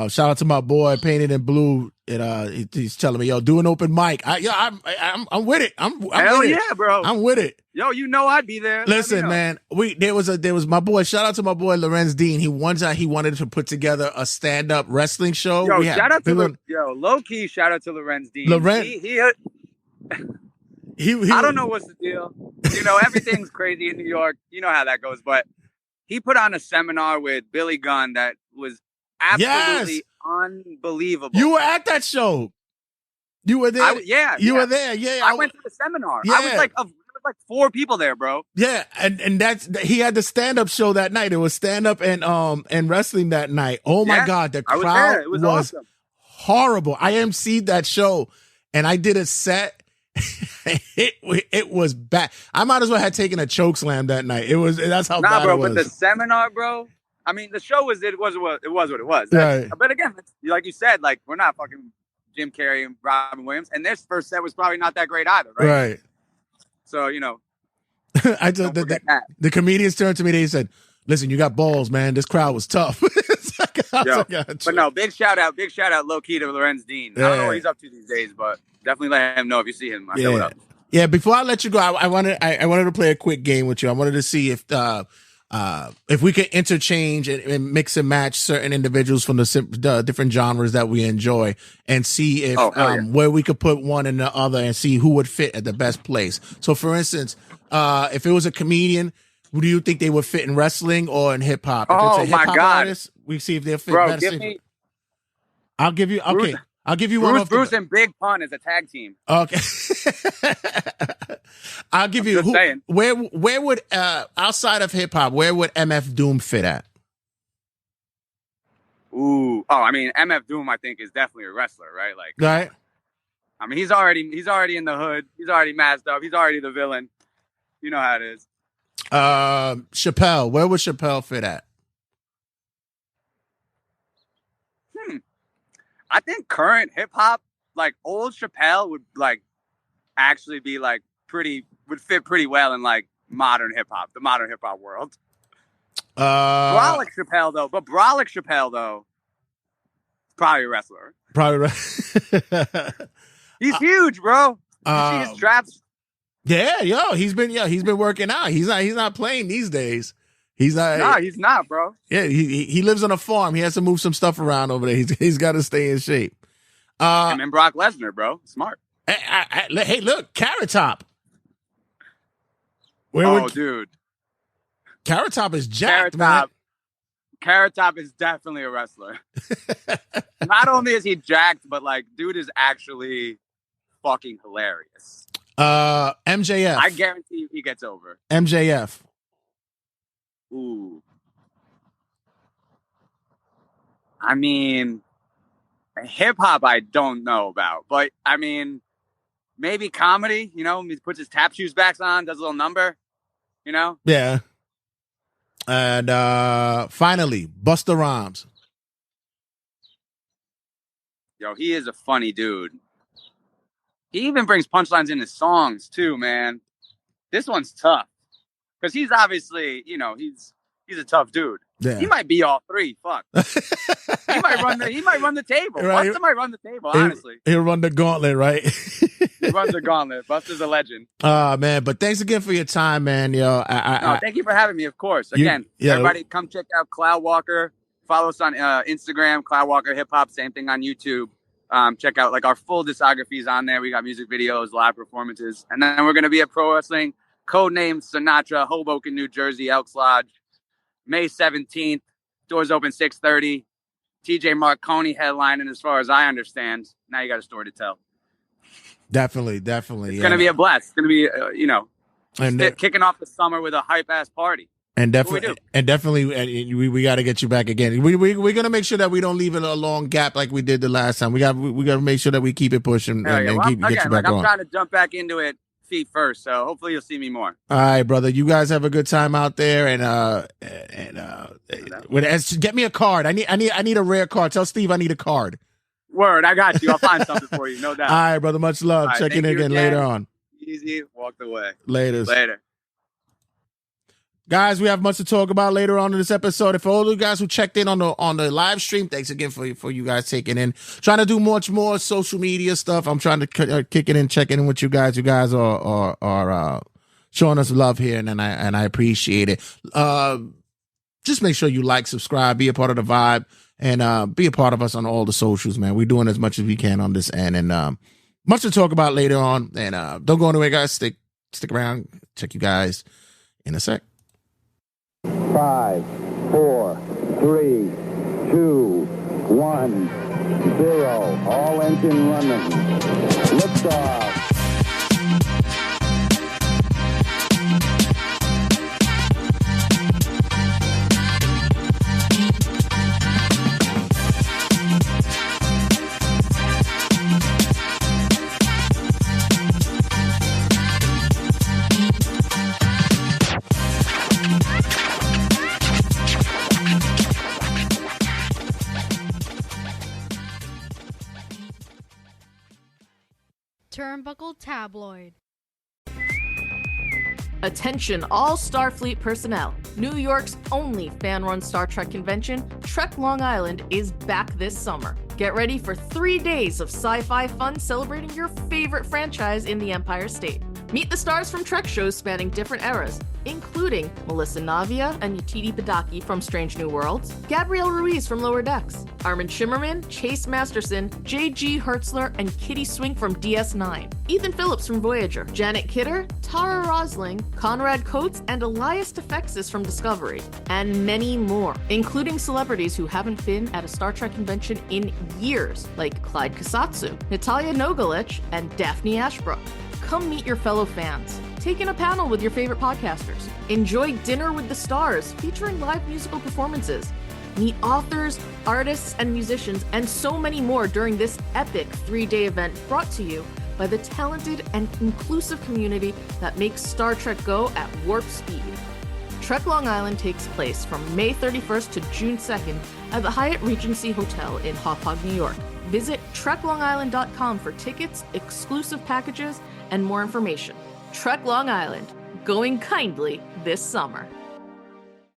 shout out to my boy Painted in Blue. He's telling me, yo, do an open mic. I'm with it. I'm hell with yeah, it. bro. I'm with it. Yo, I'd be there. Listen, man, there was my boy. Shout out to my boy Lorenz Dean. He wanted to put together a stand up wrestling show. Low key. Shout out to Lorenz Dean. I don't know what's the deal. Everything's crazy in New York. You know how that goes, but he put on a seminar with Billy Gunn that was absolutely unbelievable. You were at that show. You were there. You were there. Yeah. I went to the seminar. Yeah. I was like, there was like 4 people there, bro. Yeah, and he had the stand up show that night. It was stand up and wrestling that night. Oh my God, the crowd was awesome. Horrible. I emceed that show, and I did a set. It was bad. I might as well have taken a choke slam that night. That's how bad bro, it was. But the seminar, bro. I mean, the show was what it was. Right. But again, like you said, like we're not fucking Jim Carrey and Robin Williams, and their first set was probably not that great either, right? Right. So I told the comedians turned to me. They said, "Listen, you got balls, man. This crowd was tough." But no, big shout out, low key to Lorenz Dean. I don't know what he's up to these days, but definitely let him know if you see him. Yeah. Before I let you go, I wanted to play a quick game with you. I wanted to see if we could interchange and mix and match certain individuals from the different genres that we enjoy, and see if where we could put one in the other, and see who would fit at the best place. So, for instance, if it was a comedian, who do you think they would fit in wrestling or in hip hop? If it's a hip-hop artist, we see if they'll fit better. I'll give you. Okay. I'll give you one. Bruce and Big Pun as a tag team. Okay. I'll give you where would outside of hip hop, where would MF Doom fit at? Ooh. Oh, I mean, MF Doom, I think, is definitely a wrestler, right? Like, right. I mean, he's already in the hood. He's already masked up. He's already the villain. You know how it is. Chappelle, where would Chappelle fit at? I think current hip hop, like old Chappelle, would like actually be like would fit pretty well in like modern hip hop, the modern hip hop world. Brolic Chappelle though, probably a wrestler. He's huge, bro. You see his straps? Yeah, he's been working out. He's not playing these days. He's not, bro. Yeah, he lives on a farm. He has to move some stuff around over there. He's got to stay in shape. Him and Brock Lesnar, bro. Smart. Hey, look, Carrot Top. Dude. Carrot Top is jacked, man. Carrot Top is definitely a wrestler. Not only is he jacked, but like, dude is actually fucking hilarious. MJF. I guarantee he gets over. MJF. Ooh. I mean, hip hop I don't know about, but I mean, maybe comedy, you know, he puts his tap shoes back on, does a little number, you know? Yeah. And finally, Busta Rhymes. Yo, he is a funny dude. He even brings punchlines in his songs too, man. This one's tough. Because he's obviously, you know, he's a tough dude. Yeah. He might be all three. Fuck. he might run the table. Right. Busta might run the table, honestly. He'll run the gauntlet, right? He runs the gauntlet. Busta's a legend. Man, but thanks again for your time, man. Yo, thank you for having me, of course. Again, everybody come check out Cloud Walker. Follow us on Instagram, Cloud Walker Hip Hop. Same thing on YouTube. Check out like our full discographies on there. We got music videos, live performances. And then we're going to be at Pro Wrestling Codename Sinatra, Hoboken, New Jersey, Elks Lodge, May 17th. Doors open 6:30. TJ Marconi headlining, as far as I understand. Now you got a story to tell. Definitely. It's going to be a blast. It's going to be, kicking off the summer with a hype-ass party. And definitely, we got to get you back again. We're gonna make sure that we don't leave it a long gap like we did the last time. We got to make sure that we keep it pushing get you back on. I'm trying to jump back into it feet first, so hopefully you'll see me more. All right, brother. You guys have a good time out there, get me a card. I need a rare card. Tell Steve I need a card. Word, I got you. I'll find something for you, no doubt. All right, brother. Much love. Right, check in again later on. Easy, walk the way. Later. Guys, we have much to talk about later on in this episode. And for all you guys who checked in on the live stream, thanks again for you guys taking in. Trying to do much more social media stuff. I'm trying to kick it in, checking in with you guys. You guys are showing us love here, and I appreciate it. Just make sure you like, subscribe, be a part of the vibe, and be a part of us on all the socials, man. We're doing as much as we can on this end, and much to talk about later on. And don't go anywhere, guys. Stick around. Check you guys in a sec. 5, 4, 3, 2, 1, 0. All engine running. Liftoff. Turnbuckle Tabloid. Attention all Starfleet personnel. New York's only fan-run Star Trek convention, Trek Long Island, is back this summer. Get ready for 3 days of sci-fi fun celebrating your favorite franchise in the Empire State. Meet the stars from Trek shows spanning different eras, including Melissa Navia and Yetidi Badaki from Strange New Worlds, Gabrielle Ruiz from Lower Decks, Armin Shimmerman, Chase Masterson, J.G. Hertzler, and Kitty Swink from DS9, Ethan Phillips from Voyager, Janet Kidder, Tara Rosling, Conrad Coates, and Elias Tefexis from Discovery, and many more, including celebrities who haven't been at a Star Trek convention in years, like Clyde Kasatsu, Natalia Nogalich, and Daphne Ashbrook. Come meet your fellow fans. Take in a panel with your favorite podcasters. Enjoy Dinner with the Stars, featuring live musical performances. Meet authors, artists, and musicians, and so many more during this epic 3-day event brought to you by the talented and inclusive community that makes Star Trek go at warp speed. Trek Long Island takes place from May 31st to June 2nd at the Hyatt Regency Hotel in Hauppauge, New York. Visit treklongisland.com for tickets, exclusive packages, and more information. Trek Long Island, going kindly this summer.